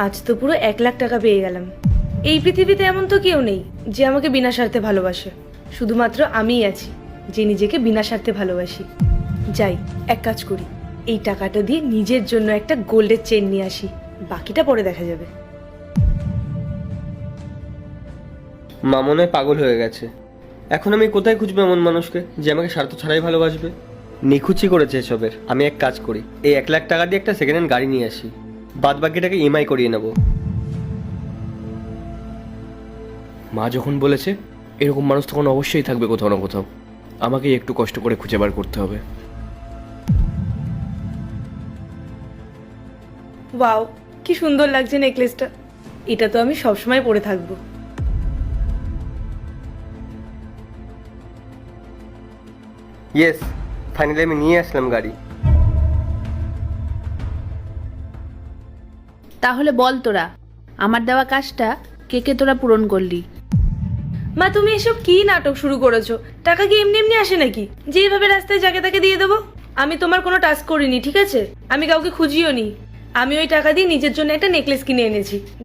আজ তো পুরো 1,00,000 টাকা পেয়ে গেলাম। এই পৃথিবীতে এমন তো কেউ নেই যে আমাকে বিনা স্বার্থে ভালোবাসে। শুধুমাত্র আমিই আছি যে নিজেকে বিনা স্বার্থে ভালোবাসি। যাই, এক কাজ করি, এই টাকাটা দিয়ে নিজের জন্য একটা গোল্ডের চেন নিয়ে আসি, বাকিটা পরে দেখা যাবে। মা মনে হয় পাগল হয়ে গেছে। এখন আমি কোথায় খুঁজবো এমন মানুষকে যে আমাকে স্বার্থ ছাড়াই ভালোবাসবে? নিখুচি করেছে এসবের। আমি এক কাজ করি, এই 1,00,000 টাকা দিয়ে একটা সেকেন্ড হ্যান্ড গাড়ি নিয়ে আসি, বাদ বাকিটাকে ইএমআই করিয়ে নেবো। মা যখন বলেছে, এরকম মানুষ তখন অবশ্যই থাকবে কোথাও না কোথাও। আমাকেই একটু কষ্ট করে খুঁজে বার করতে হবে। ওয়াও, কি সুন্দর লাগছে নেকলেসটা। এটা তো আমি সবসময় পরে থাকবো। ইয়েস, ফাইনালি আমি নিয়ে আসলাম গাড়ি। তাহলে বল তোরা, আমার দেওয়া কাজটা কে কে তোরা পূরণ করলি? মা, তুমি এসব কি নাটক শুরু করেছো? টাকা কি এমনি এমনি আসে নাকি যেভাবে রাস্তায় যাকে তাকে দিয়ে দেবো? আমি তোমার কোনো টাস্ক করিনি, ঠিক আছে? আমি কাউকে খুঁজিও নি। আমি ওই টাকা দিয়ে নিজের জন্য একটা নেকলেস কিনে এনেছি।